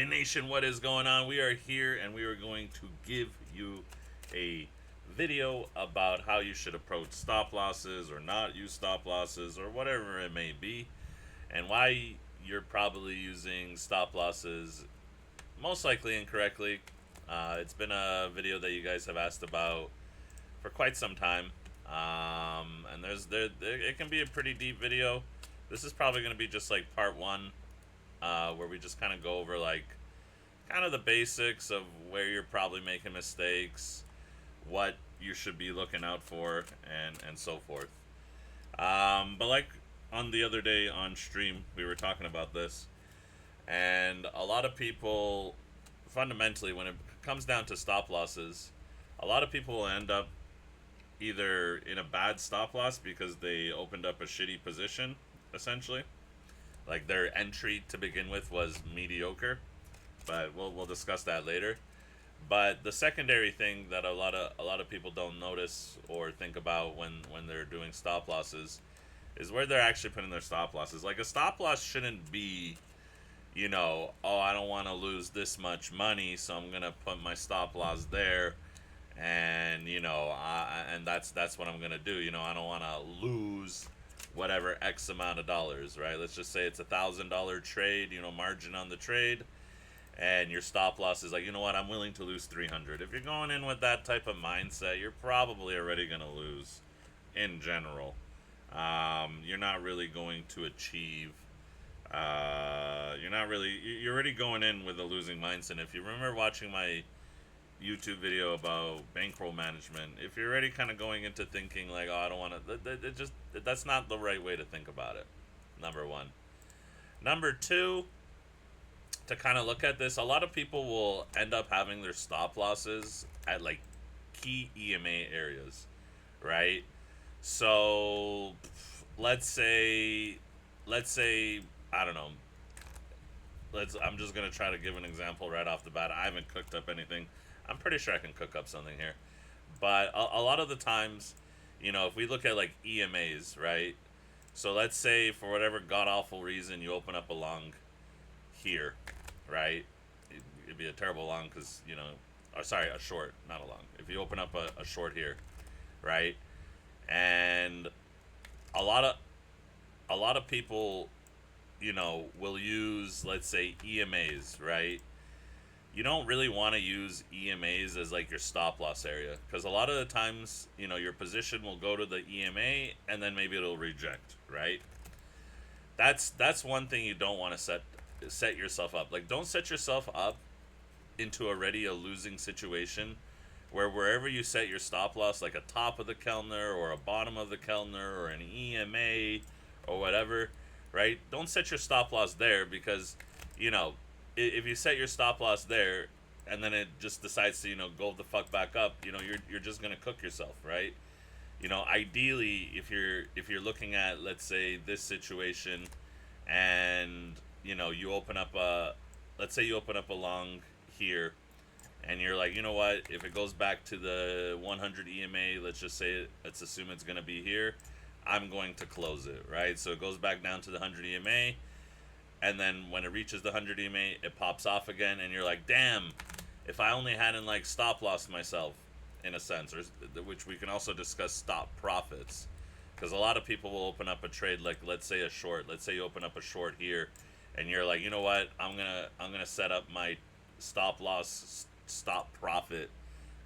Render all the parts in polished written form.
Nation, what is going on? We are here and we are going to give you a video about how you should approach stop losses or not use stop losses or whatever it may be, and why you're probably using stop losses most likely incorrectly. It's been a video that you guys have asked about for quite some time, and it can be a pretty deep video. This is probably going to be just like part one, where we just kind of go over like kind of the basics of where you're probably making mistakes, what you should be looking out for, and so forth. But like on the other day on stream, we were talking about this, and a lot of people, fundamentally, when it comes down to stop losses, a lot of people will end up either in a bad stop loss because they opened up a shitty position, essentially. Like their entry to begin with was mediocre, but we'll discuss that later. But the secondary thing that a lot of people don't notice or think about when they're doing stop losses is where they're actually putting their stop losses. Like a stop loss shouldn't be, oh, I don't want to lose this much money, so I'm gonna put my stop loss there, and and that's what I'm gonna do. I don't want to lose whatever X amount of dollars, right? Let's just say it's $1,000 trade, margin on the trade, and your stop loss is like, you know what, I'm willing to lose 300. If you're going in with that type of mindset, you're probably already gonna lose in general. You're not really going to achieve. You're already going in with a losing mindset. If you remember watching my YouTube video about bankroll management, if you're already kind of going into thinking like, oh, I don't want to, that's not the right way to think about it. Number one. Number two, to kind of look at this, a lot of people will end up having their stop losses at like key EMA areas, right? So let's say I don't know. I'm just gonna try to give an example right off the bat. I haven't cooked up anything. I'm pretty sure I can cook up something here, but a lot of the times, if we look at like EMAs, right? So let's say for whatever god awful reason you open up a long here, right? It'd be a terrible long because or sorry, a short, not a long. If you open up a short here, right? And a lot of people, will use, let's say, EMAs, right? You don't really want to use EMAs as like your stop loss area, because a lot of the times, your position will go to the EMA and then maybe it'll reject, right? That's one thing you don't want to set yourself up. Like, don't set yourself up into already a losing situation where wherever you set your stop loss, like a top of the Kellner or a bottom of the Kellner or an EMA or whatever, right? Don't set your stop loss there, because, if you set your stop loss there and then it just decides to, go the fuck back up, you're just gonna cook yourself, right? Ideally, if you're looking at, let's say, this situation, and you open up let's say you open up a long here, and you're like, you know what, if it goes back to the 100 EMA, let's assume it's going to be here, I'm going to close it, right? So it goes back down to the 100 EMA, and then when it reaches the 100 EMA, it pops off again, and you're like, damn, if I only hadn't like stop lost myself, in a sense, or which we can also discuss stop profits, because a lot of people will open up a trade, like let's say a short, let's say you open up a short here, and you're like, you know what, I'm gonna set up my stop loss, stop profit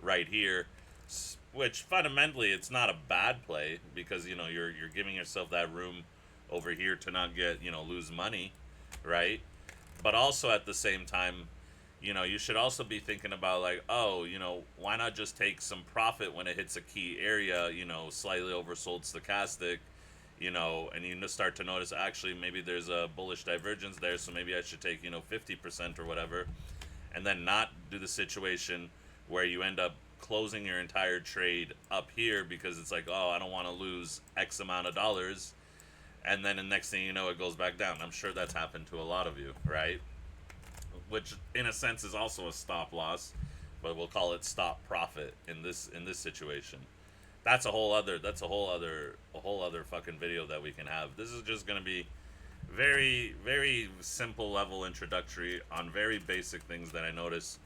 right here, which fundamentally it's not a bad play, because you're giving yourself that room over here to not get, lose money, right? But also at the same time, you should also be thinking about like, oh, why not just take some profit when it hits a key area, slightly oversold stochastic, and you start to notice, actually maybe there's a bullish divergence there, so maybe I should take 50% or whatever, and then not do the situation where you end up closing your entire trade up here because it's like, oh, I don't want to lose X amount of dollars, and then the next thing you know, it goes back down. I'm sure that's happened to a lot of you, right? Which in a sense is also a stop loss, but we'll call it stop profit in this situation. That's a whole other fucking video that we can have. This is just gonna be very, very simple level introductory on very basic things that I notice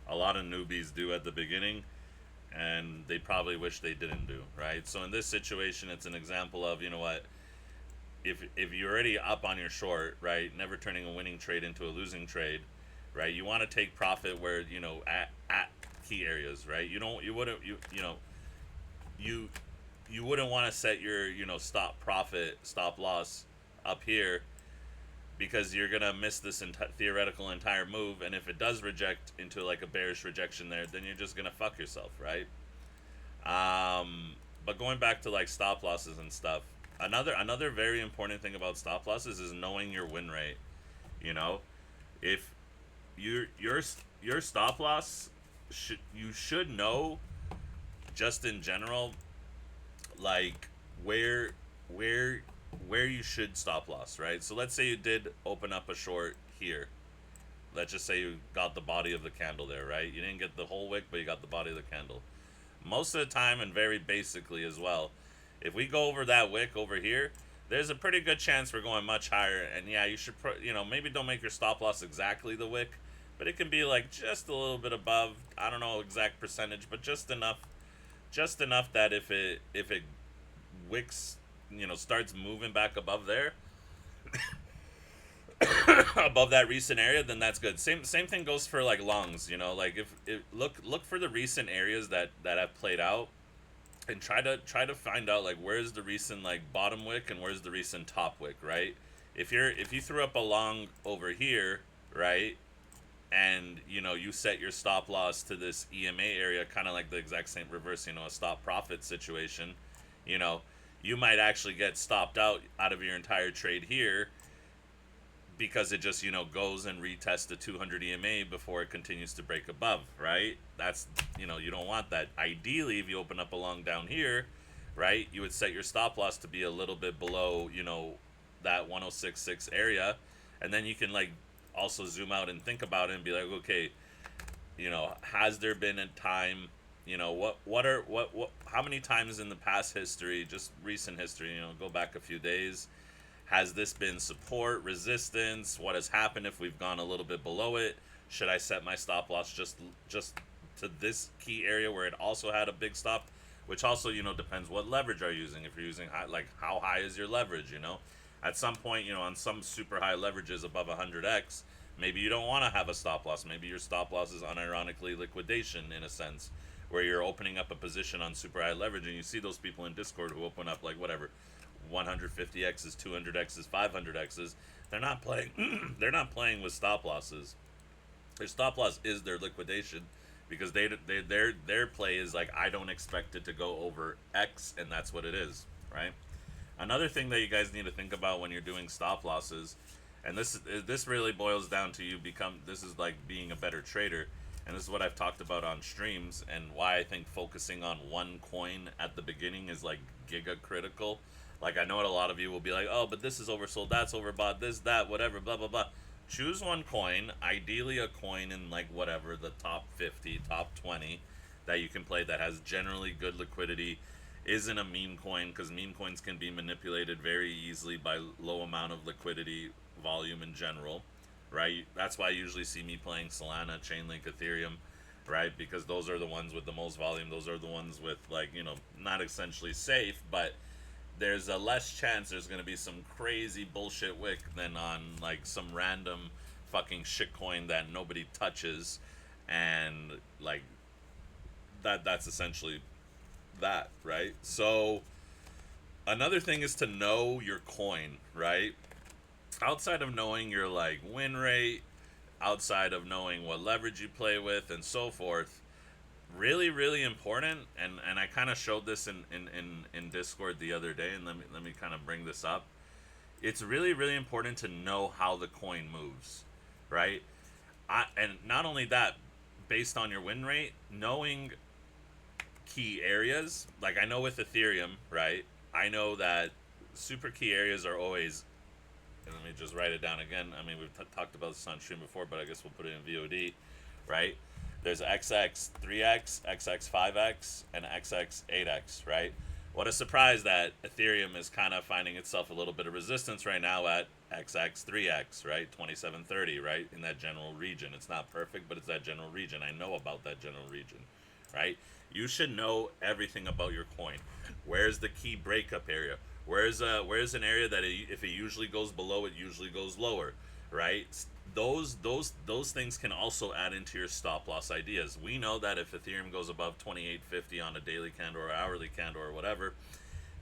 a lot of newbies do at the beginning, and they probably wish they didn't do, right? So in this situation, it's an example of, you know what, if you're already up on your short, right, never turning a winning trade into a losing trade, right? You want to take profit where, you know, at key areas, right? You wouldn't you you wouldn't want to set your, you know, stop profit, stop loss up here, because you're gonna miss this theoretical entire move, and if it does reject into like a bearish rejection there, then you're just gonna fuck yourself, right? But going back to like stop losses and stuff, another very important thing about stop losses is knowing your win rate. You know, if your your stop loss you should know, just in general, like where where where you should stop loss, right? So let's say you did open up a short here. Let's just say you got the body of the candle there, right? You didn't get the whole wick, but you got the body of the candle. Most of the time, and very basically as well, if we go over that wick over here, there's a pretty good chance we're going much higher. And yeah, you should, you know, maybe don't make your stop loss exactly the wick, but it can be like just a little bit above. I don't know exact percentage, but just enough that if it wicks, you know, starts moving back above there, above that recent area, then that's good. Same thing goes for like longs. You know, like if look for the recent areas that have played out, and try to find out like where's the recent like bottom wick and where's the recent top wick, right? If you threw up a long over here, right, and you know you set your stop loss to this EMA area, kind of like the exact same reverse, you know, a stop profit situation, you know, you might actually get stopped out of your entire trade here, because it just, you know, goes and retests the 200 EMA before it continues to break above, right? That's, you know, you don't want that. Ideally, if you open up along down here, right, you would set your stop loss to be a little bit below, you know, that 106.6 area, and then you can like also zoom out and think about it and be like, okay, you know, has there been a time, you know, what how many times in the past history, just recent history, you know, go back a few days, has this been support, resistance? What has happened if we've gone a little bit below it? Should I set my stop loss just to this key area where it also had a big stop? Which also, you know, depends what leverage are you using. If you're using high, like how high is your leverage, you know? At some point, you know, on some super high leverages above 100x, maybe you don't want to have a stop loss. Maybe your stop loss is unironically liquidation in a sense, where you're opening up a position on super high leverage, and you see those people in Discord who open up like whatever 150x's, 200x's, 500x's. They're not playing. They're not playing with stop losses. Their stop loss is their liquidation, because their play is like, I don't expect it to go over X, and that's what it is, right? Another thing that you guys need to think about when you're doing stop losses, and this really boils down to this is like being a better trader, and this is what I've talked about on streams, and why I think focusing on one coin at the beginning is like giga critical. Like, I know a lot of you will be like, oh, but this is oversold, that's overbought, this, that, whatever, blah, blah, blah. Choose one coin, ideally a coin in like whatever, the top 50, top 20 that you can play that has generally good liquidity, isn't a meme coin, because meme coins can be manipulated very easily by low amount of liquidity volume in general, right? That's why I usually see me playing Solana, Chainlink, Ethereum, right? Because those are the ones with the most volume. Those are the ones with, like, you know, not essentially safe, but there's a less chance there's going to be some crazy bullshit wick than on like some random fucking shitcoin that nobody touches, and like that's essentially that, right? So another thing is to know your coin, right? Outside of knowing your like win rate, outside of knowing what leverage you play with and so forth, really really important, and I kind of showed this in Discord the other day, and let me kind of bring this up. It's really really important to know how the coin moves, right? And not only that, based on your win rate, knowing key areas, like I know with Ethereum, right, I know that super key areas are always, and let me just write it down again. I mean, we've talked about this on stream before, but I guess we'll put it in VOD, right? There's XX 3X, XX 5X, and XX 8X, right? What a surprise that Ethereum is kind of finding itself a little bit of resistance right now at XX, 3X, right? 2730, right? In that general region. It's not perfect, but it's that general region. I know about that general region, right? You should know everything about your coin. Where's the key breakup area? Where's an area that if it usually goes below, it usually goes lower, right? Those things can also add into your stop loss ideas. We know that if Ethereum goes above 2850 on a daily candle or hourly candle or whatever,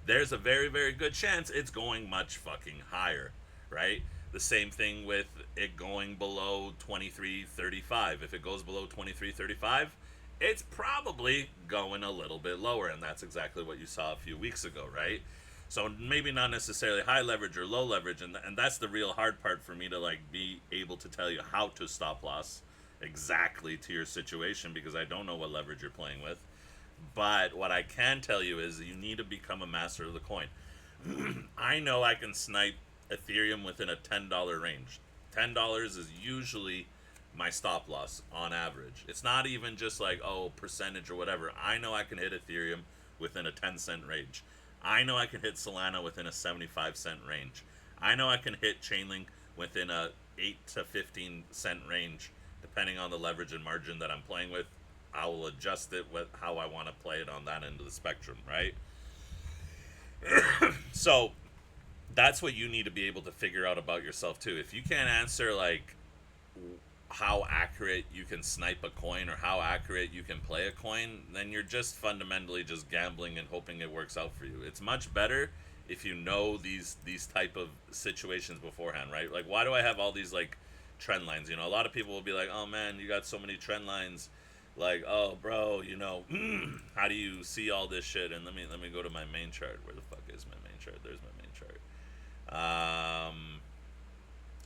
there's a very very good chance it's going much fucking higher, right? The same thing with it going below 2335. If it goes below 2335, it's probably going a little bit lower, and that's exactly what you saw a few weeks ago, right? So maybe not necessarily high leverage or low leverage, and that's the real hard part for me to like be able to tell you how to stop loss exactly to your situation, because I don't know what leverage you're playing with. But what I can tell you is you need to become a master of the coin. I know I can snipe Ethereum within a $10 range. $10 is usually my stop loss on average. It's not even just like, oh, percentage or whatever. I know I can hit Ethereum within a 10-cent range. I know I can hit Solana within a 75-cent range. I know I can hit Chainlink within a 8 to 15-cent range, depending on the leverage and margin that I'm playing with. I will adjust it with how I want to play it on that end of the spectrum, right? So that's what you need to be able to figure out about yourself too. If you can't answer like how accurate you can snipe a coin or how accurate you can play a coin, then you're just fundamentally just gambling and hoping it works out for you. It's much better if you know these type of situations beforehand, right? Like, why do I have all these like trend lines? You know, a lot of people will be like, "Oh man, you got so many trend lines." Like, "Oh, bro, you know, how do you see all this shit?" And let me go to my main chart. Where the fuck is my main chart? There's my main chart.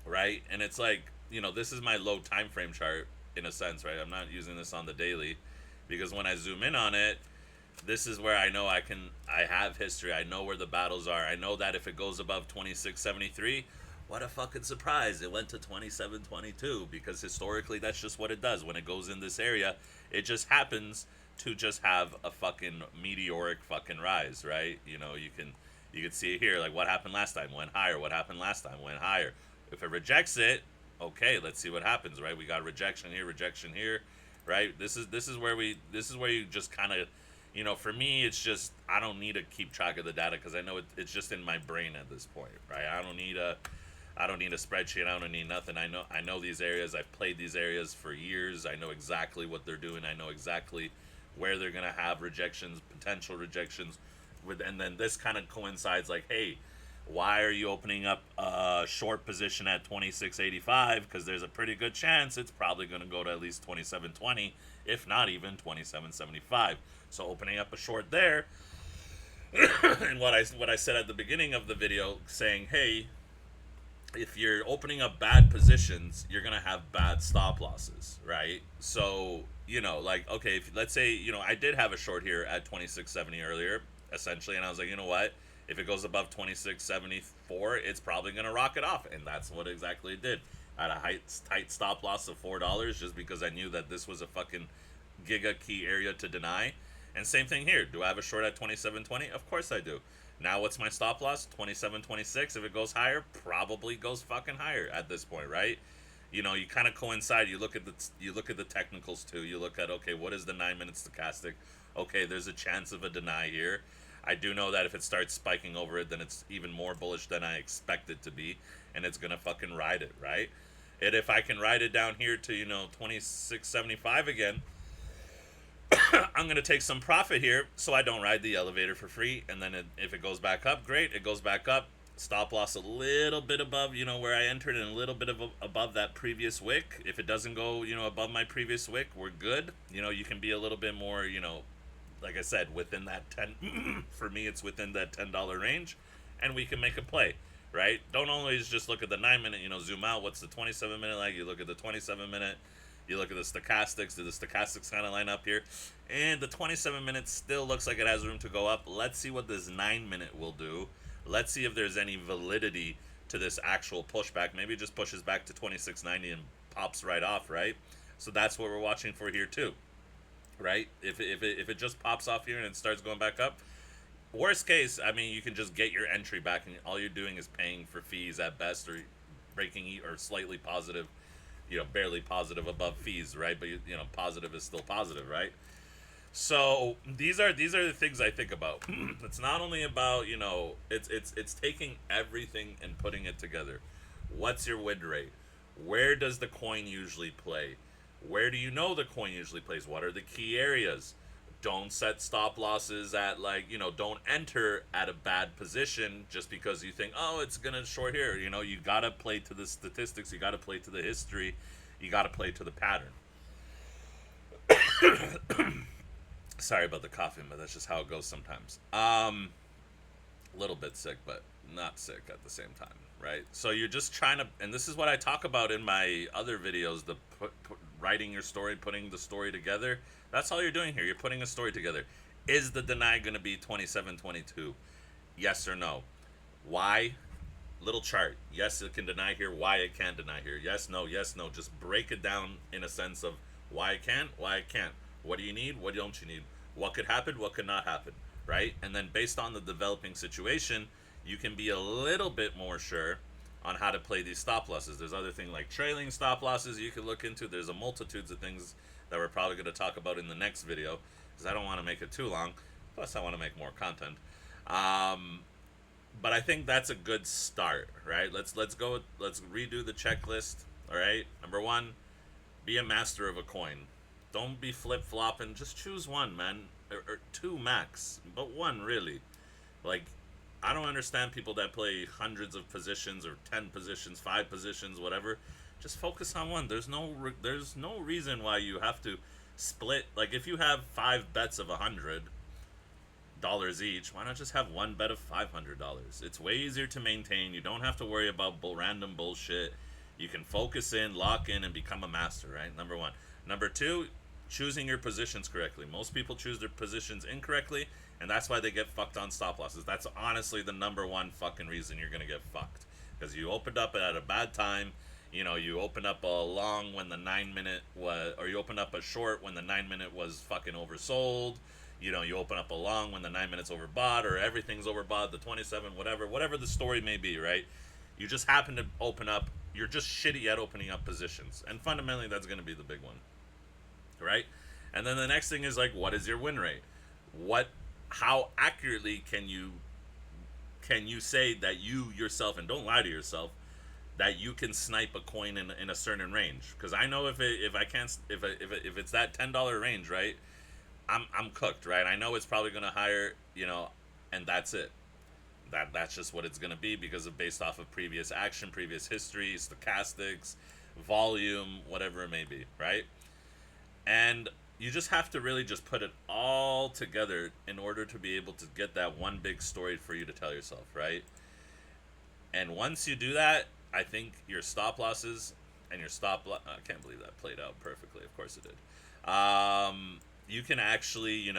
Right? And it's like, you know, this is my low time frame chart in a sense, right? I'm not using this on the daily because when I zoom in on it, this is where I know I have history. I know where the battles are. I know that if it goes above 2673, what a fucking surprise. It went to 2722 because historically that's just what it does. When it goes in this area, it just happens to just have a fucking meteoric fucking rise, right? You can see it here, like what happened last time, went higher. What happened last time, went higher. If it rejects it, okay, let's see what happens, right? We got rejection here, right? This is where you just kind of, for me, it's just I don't need to keep track of the data because I know it's just in my brain at this point, right? I don't need a spreadsheet. I don't need nothing. I know these areas. I've played these areas for years. I know exactly what they're doing. I know exactly where they're gonna have rejections, potential rejections, and then this kind of coincides. Like, hey, why are you opening up a short position at 2685? Because there's a pretty good chance it's probably going to go to at least 2720, if not even 2775. So opening up a short there, and what I said at the beginning of the video, saying, hey, if you're opening up bad positions, you're gonna have bad stop losses, right? So, like, okay, if let's say, I did have a short here at 2670 earlier, essentially, and I was like, you know what? If it goes above 2674, it's probably gonna rocket off, and that's what exactly it did. I had a tight stop loss of $4 just because I knew that this was a fucking giga key area to deny. And same thing here. Do I have a short at 2720? Of course I do. Now what's my stop loss? 2726. If it goes higher, probably goes fucking higher at this point, right? You kind of coincide. You look at the technicals too. You look at, okay, what is the 9-minute stochastic? Okay, there's a chance of a deny here. I do know that if it starts spiking over it, then it's even more bullish than I expect it to be, and it's gonna fucking ride it, right? And if I can ride it down here to 2675 again, I'm going to take some profit here so I don't ride the elevator for free. And then if it goes back up, great. It goes back up. Stop loss a little bit above, where I entered, and a little bit above that previous wick. If it doesn't go, above my previous wick, we're good. You can be a little bit more, like I said, within that 10, for me, it's within that $10 range, and we can make a play, right? Don't always just look at the 9-minute, zoom out. What's the 27-minute like? You look at the 27-minute. You look at the stochastics. Do the stochastics kind of line up here? And the 27 minutes still looks like it has room to go up. Let's see what this 9-minute will do. Let's see if there's any validity to this actual pushback. Maybe it just pushes back to 2690 and pops right off, right? So that's what we're watching for here too, right? If it just pops off here and it starts going back up, Worst case, I mean, you can just get your entry back, and all you're doing is paying for fees at best, or breaking or slightly positive, barely positive above fees, right? But positive is still positive, right? So these are the things I think about. It's not only about it's taking everything and putting it together. What's your win rate? Where does the coin usually play? Where do you know the coin usually plays? What are the key areas? Don't set stop losses at don't enter at a bad position just because you think, oh, it's gonna short here. You gotta play to the statistics, you gotta play to the history, you gotta play to the pattern. Sorry about the coughing, but that's just how it goes sometimes. A little bit sick, but not sick at the same time, right? So you're just trying to, and this is what I talk about in my other videos: the writing your story, putting the story together. That's all you're doing here. You're putting a story together. Is the deny going to be 27-22? Yes or no? Why? Little chart. Yes, it can deny here. Why it can't deny here? Yes, no, yes, no. Just break it down in a sense of why it can, why it can't. What do you need? What don't you need? What could happen? What could not happen? Right? And then based on the developing situation, you can be a little bit more sure on how to play these stop losses. There's other things like trailing stop losses you could look into. There's a multitudes of things that we're probably going to talk about in the next video because I don't want to make it too long. Plus, I want to make more content. But I think that's a good start, right? Let's go. Let's redo the checklist. All right. Number one, be a master of a coin. Don't be flip flopping. Just choose one, man, or two max, but one really. Like, I don't understand people that play hundreds of positions or 10 positions, 5 positions, whatever. Just focus on one. There's no reason why you have to split. Like, if you have 5 bets of $100 each, why not just have one bet of $500? It's way easier to maintain. You don't have to worry about random bullshit. You can focus in, lock in, and become a master, right? Number one. Number two, choosing your positions correctly. Most people choose their positions incorrectly, and that's why they get fucked on stop losses. That's honestly the number one fucking reason you're gonna get fucked. Because you opened up at a bad time. You opened up a long when the 9 minute was, or you opened up a short when the 9 minute was fucking oversold. You open up a long when the 9 minutes overbought, or everything's overbought, the 27, whatever the story may be, right? You just happen to open up. You're just shitty at opening up positions, and fundamentally, that's going to be the big one, right? And then the next thing is like, what is your win rate? How accurately can you say that you yourself, and don't lie to yourself, that you can snipe a coin in a certain range? Because I know if it's that $10 range, right? I'm cooked, right? I know it's probably gonna hire, and that's it. That's just what it's gonna be because of based off of previous action, previous history, stochastics, volume, whatever it may be, right? And you just have to really just put it all together in order to be able to get that one big story for you to tell yourself, right? And once you do that, I think your stop losses and your I can't believe that played out perfectly. Of course it did. You can actually,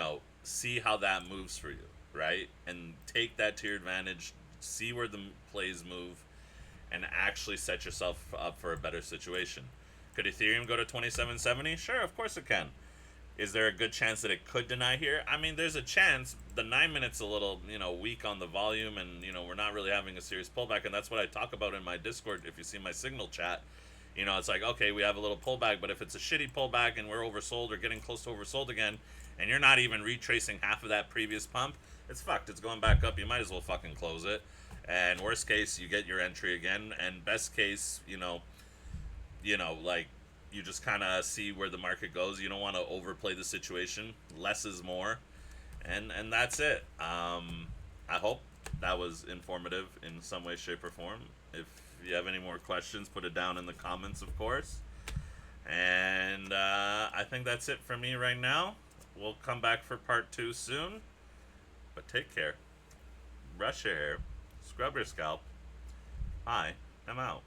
see how that moves for you, right? And take that to your advantage, see where the plays move, and actually set yourself up for a better situation. Could Ethereum go to 2770? Sure, of course it can. Is there a good chance that it could deny here? I mean, there's a chance. The 9 minutes a little, weak on the volume, and we're not really having a serious pullback, and that's what I talk about in my Discord. If you see my Signal chat, it's like, okay, we have a little pullback, but if it's a shitty pullback and we're oversold or getting close to oversold again, and you're not even retracing half of that previous pump, it's fucked. It's going back up. You might as well fucking close it. And worst case, you get your entry again. And best case, like, you just kind of see where the market goes. You don't want to overplay the situation. Less is more. And that's it. I hope that was informative in some way, shape, or form. If you have any more questions, put it down in the comments, of course. And I think that's it for me right now. We'll come back for part 2 soon. But take care. Brush your hair. Scrub your scalp. Hi, I'm out.